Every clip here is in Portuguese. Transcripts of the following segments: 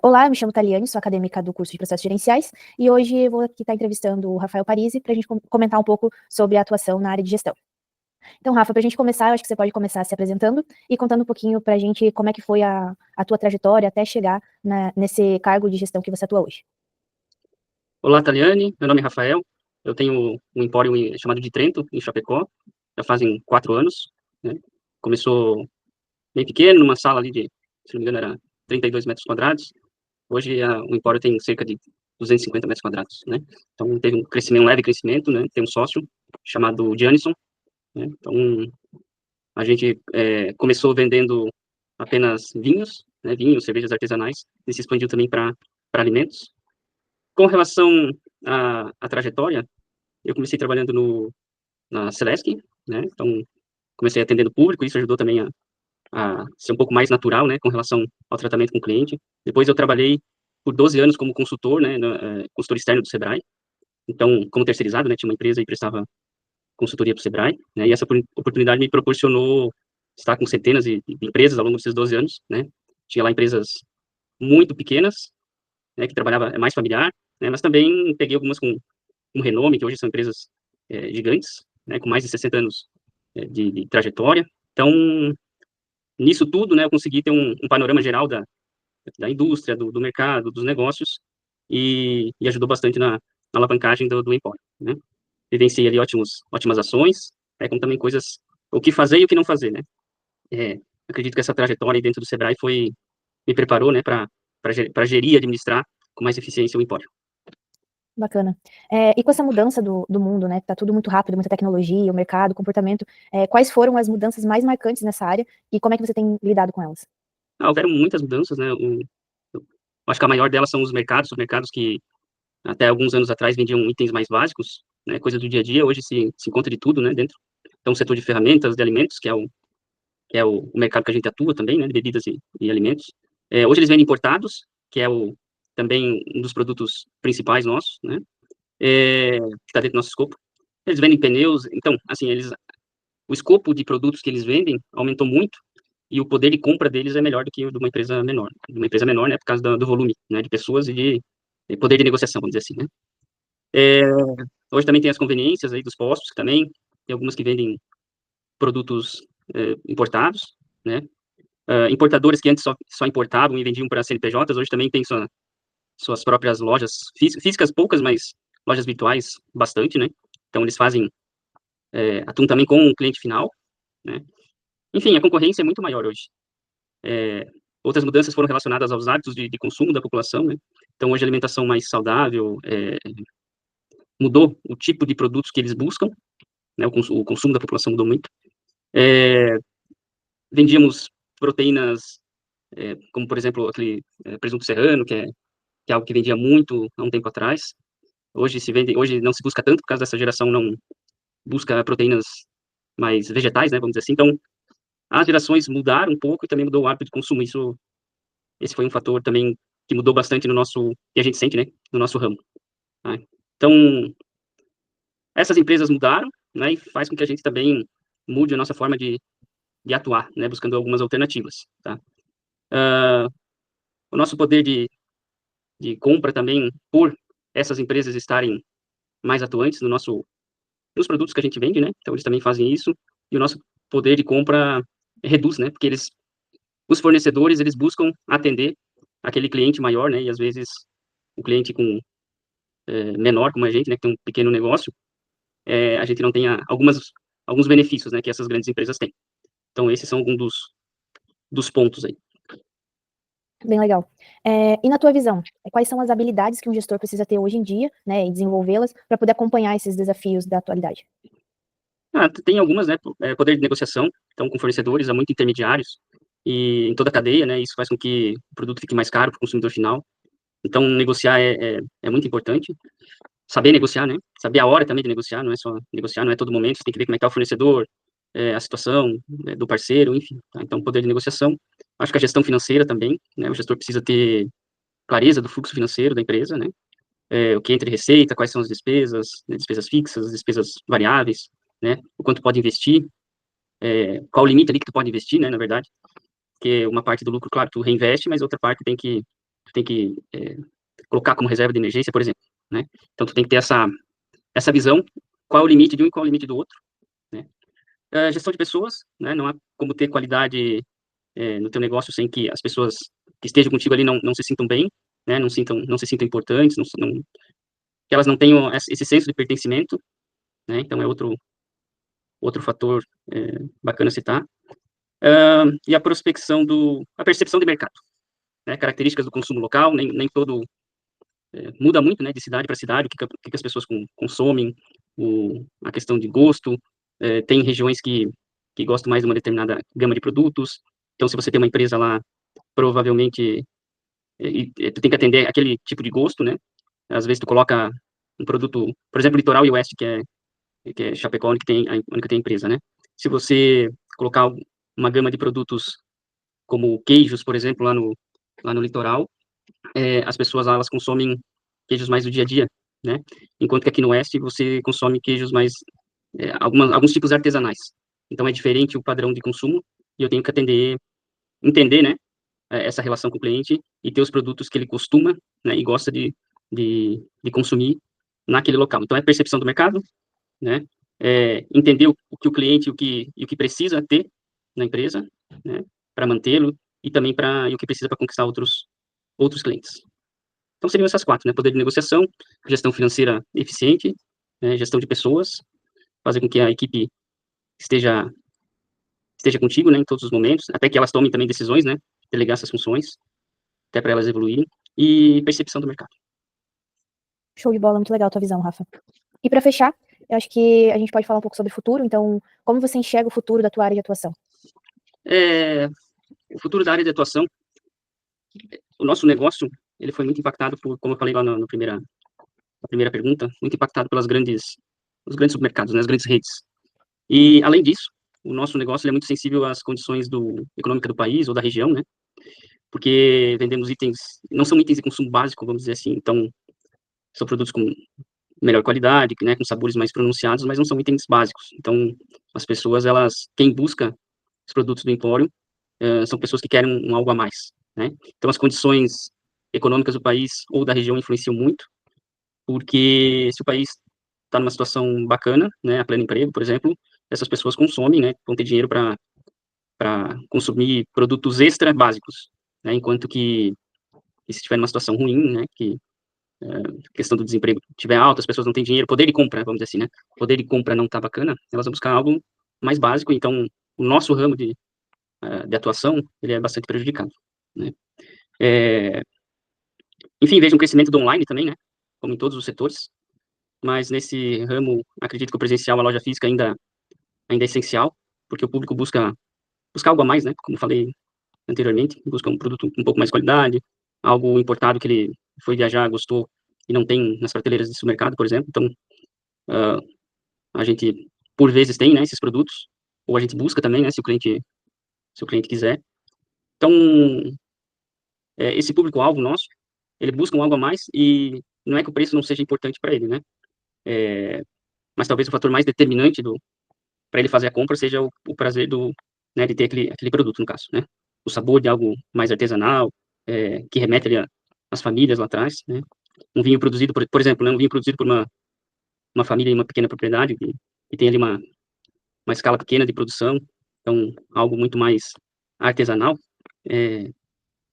Olá, eu me chamo Taliane, sou acadêmica do curso de Processos Gerenciais, e hoje eu vou aqui estar entrevistando o Rafael Parisi para a gente comentar um pouco sobre a atuação na área de gestão. Então, Rafa, para a gente começar, eu acho que você pode começar se apresentando e contando um pouquinho para a gente como é que foi a tua trajetória até chegar nesse cargo de gestão que você atua hoje. Olá, Taliane. Meu nome é Rafael. Eu tenho um empório chamado de Trento, em Chapecó. Já fazem 4 anos, né? Começou bem pequeno, numa sala ali de, se não me engano, era 32 metros quadrados. Hoje, o empório tem cerca de 250 metros quadrados, né? Então, teve um leve crescimento, né? Tem um sócio chamado Janison, né? Então, a gente começou vendendo apenas vinhos, né? Vinhos, cervejas artesanais, e se expandiu também para alimentos. Com relação à trajetória, eu comecei trabalhando na Celesc, né? Então, comecei atendendo público, isso ajudou também a ser um pouco mais natural, né, com relação ao tratamento com o cliente. Depois eu trabalhei por 12 anos como consultor, né, consultor externo do Sebrae. Então, como terceirizado, né, tinha uma empresa e prestava consultoria para o Sebrae, né? E essa oportunidade me proporcionou estar com centenas de empresas ao longo desses 12 anos, né? Tinha lá empresas muito pequenas, né, que trabalhava mais familiar, né, mas também peguei algumas com renome, que hoje são empresas gigantes, né, com mais de 60 anos de trajetória. Então, nisso tudo, né, eu consegui ter um panorama geral da indústria, do mercado, dos negócios, e ajudou bastante na alavancagem do empório, né. Vivenciei ali ótimas ações, como também coisas, o que fazer e o que não fazer, né. É, acredito que essa trajetória aí dentro do Sebrae me preparou, né, para gerir e administrar com mais eficiência o empório. Bacana. E com essa mudança do mundo, né, que tá tudo muito rápido, muita tecnologia, o mercado, o comportamento, quais foram as mudanças mais marcantes nessa área e como é que você tem lidado com elas? Houveram muitas mudanças, né, eu acho que a maior delas são os mercados que até alguns anos atrás vendiam itens mais básicos, né, coisa do dia a dia, hoje se encontra de tudo, né, dentro. Então, o setor de ferramentas, de alimentos, que é o mercado que a gente atua também, né, de bebidas e alimentos. Hoje eles vendem importados, que é também um dos produtos principais nossos, né, que está dentro do nosso escopo. Eles vendem pneus, então, assim, o escopo de produtos que eles vendem aumentou muito e o poder de compra deles é melhor do que o de uma empresa menor. De uma empresa menor, né, por causa do volume, né, de pessoas e de poder de negociação, vamos dizer assim, né. É, hoje também tem as conveniências aí dos postos, que também tem algumas que vendem produtos importados, né. Importadores que antes só importavam e vendiam para CNPJs, hoje também tem suas próprias lojas físicas, poucas, mas lojas virtuais bastante, né. Então eles atuam também com o cliente final, né. Enfim, a concorrência é muito maior hoje. Outras mudanças foram relacionadas aos hábitos de consumo da população, né. Então hoje a alimentação mais saudável, mudou o tipo de produtos que eles buscam, né, o consumo da população mudou muito. Vendíamos proteínas, como por exemplo aquele presunto serrano, que é algo que vendia muito há um tempo atrás. Hoje não se busca tanto por causa dessa geração não busca proteínas mais vegetais, né, vamos dizer assim. Então, as gerações mudaram um pouco e também mudou o hábito de consumo. Esse foi um fator também que mudou bastante no nosso, que a gente sente, né, no nosso ramo, né. Então, essas empresas mudaram, né, e faz com que a gente também mude a nossa forma de atuar, né, buscando algumas alternativas, tá. Hã, o nosso poder de compra também, por essas empresas estarem mais atuantes nos produtos que a gente vende, né, então eles também fazem isso, e o nosso poder de compra reduz, né, porque os fornecedores, eles buscam atender aquele cliente maior, né, e às vezes o cliente menor como a gente, né, que tem um pequeno negócio, a gente não tem alguns benefícios, né, que essas grandes empresas têm. Então esses são alguns dos pontos aí. Bem legal. E na tua visão, quais são as habilidades que um gestor precisa ter hoje em dia, né, e desenvolvê-las para poder acompanhar esses desafios da atualidade? Tem algumas, né, poder de negociação, então com fornecedores, há muito intermediários, e em toda a cadeia, né, isso faz com que o produto fique mais caro para o consumidor final. Então negociar é muito importante. Saber negociar, né, saber a hora também de negociar, não é só negociar, não é todo momento, você tem que ver como é que tá o fornecedor, a situação, do parceiro, enfim, tá. Então poder de negociação. Acho que a gestão financeira também, né, o gestor precisa ter clareza do fluxo financeiro da empresa, né, o que entra em receita, quais são as despesas, né, despesas fixas, despesas variáveis, né, o quanto pode investir, qual o limite ali que tu pode investir, né, na verdade, porque uma parte do lucro, claro, tu reinveste, mas outra parte tem que tem que colocar como reserva de emergência, por exemplo, né? Então, tu tem que ter essa visão, qual é o limite de um e qual é o limite do outro, né? Gestão de pessoas, né? Não há como ter qualidade no teu negócio sem que as pessoas que estejam contigo ali não se sintam bem, né? Não se sintam importantes, que elas não tenham esse senso de pertencimento, né? Então, é outro fator bacana citar. E a a percepção de mercado, né? Características do consumo local, nem todo muda muito, né, de cidade para cidade, o que as pessoas consomem, a questão de gosto, tem regiões que gostam mais de uma determinada gama de produtos, então se você tem uma empresa lá, provavelmente, tu tem que atender aquele tipo de gosto, né, às vezes tu coloca um produto, por exemplo, Litoral e Oeste, que é Chapecó, onde que tem a empresa, né, se você colocar uma gama de produtos como queijos, por exemplo, lá no Litoral, as pessoas lá, elas consomem queijos mais do dia a dia, né? Enquanto que aqui no Oeste você consome queijos mais, alguns tipos artesanais. Então é diferente o padrão de consumo e eu tenho que entender, né, essa relação com o cliente e ter os produtos que ele costuma, né, e gosta de consumir naquele local. Então é percepção do mercado, né? Entender o que o cliente e o que precisa ter na empresa, né, para mantê-lo e também e o que precisa para conquistar outros clientes. Então seriam essas quatro, né? Poder de negociação, gestão financeira eficiente, né? Gestão de pessoas, fazer com que a equipe esteja contigo, né, em todos os momentos, até que elas tomem também decisões, né? Delegar essas funções, até para elas evoluírem, e percepção do mercado. Show de bola, muito legal a tua visão, Rafa. E para fechar, eu acho que a gente pode falar um pouco sobre o futuro, então, como você enxerga o futuro da tua área de atuação? O futuro da área de atuação, o nosso negócio, ele foi muito impactado como eu falei lá na primeira pergunta, muito impactado os grandes supermercados, né, as grandes redes. E, além disso, o nosso negócio ele é muito sensível às condições econômicas do país ou da região, né? Porque vendemos itens, não são itens de consumo básico, vamos dizer assim, então são produtos com melhor qualidade, né, com sabores mais pronunciados, mas não são itens básicos. Então, as pessoas, quem busca os produtos do Empório, são pessoas que querem algo a mais, né? Então, as condições econômicas do país ou da região influenciam muito, porque se o país está numa situação bacana, né, a pleno emprego, por exemplo, essas pessoas consomem, né, vão ter dinheiro para consumir produtos extra básicos, né, enquanto que se estiver numa situação ruim, né, que a questão do desemprego estiver alta, as pessoas não têm dinheiro, poder de compra, vamos dizer assim, né, poder de compra não está bacana, elas vão buscar algo mais básico, então o nosso ramo de atuação, ele é bastante prejudicado, né. Enfim, vejo um crescimento do online também, né, como em todos os setores, mas nesse ramo, acredito que o presencial, a loja física ainda é essencial, porque o público busca algo a mais, né, como falei anteriormente, busca um produto com um pouco mais de qualidade, algo importado que ele foi viajar, gostou e não tem nas prateleiras de supermercado, por exemplo. Então, a gente por vezes tem, né, esses produtos, ou a gente busca também, né, se o cliente quiser. Então, esse público-alvo nosso, ele busca um algo a mais e não é que o preço não seja importante para ele, né? Mas talvez o fator mais determinante para ele fazer a compra seja o prazer né, de ter aquele produto, no caso, né? O sabor de algo mais artesanal, que remete ali às famílias lá atrás, né? Um vinho produzido, por exemplo, né, um vinho produzido por uma família em uma pequena propriedade, que tem ali uma escala pequena de produção, então algo muito mais artesanal.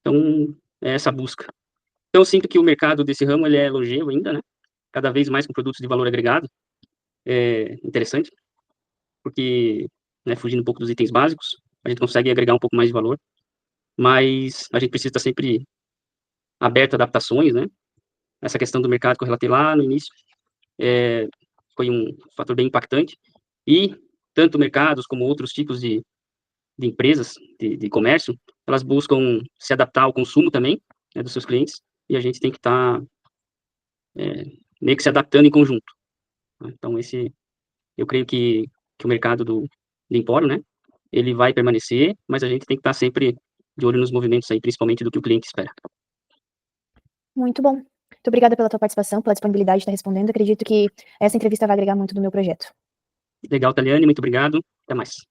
Então, é essa busca. Então, eu sinto que o mercado desse ramo ele é longevo ainda, né? Cada vez mais com produtos de valor agregado. É interessante, porque, né, fugindo um pouco dos itens básicos, a gente consegue agregar um pouco mais de valor, mas a gente precisa estar sempre aberto a adaptações, né? Essa questão do mercado que eu relatei lá no início foi um fator bem impactante, e tanto mercados como outros tipos de empresas de comércio, elas buscam se adaptar ao consumo também, né, dos seus clientes, e a gente tem que estar meio que se adaptando em conjunto, né? Então, eu creio que o mercado do Empório, né, ele vai permanecer, mas a gente tem que estar sempre de olho nos movimentos aí, principalmente do que o cliente espera. Muito bom. Muito obrigada pela tua participação, pela disponibilidade de estar respondendo. Acredito que essa entrevista vai agregar muito no meu projeto. Legal, Taliane, muito obrigado. Até mais.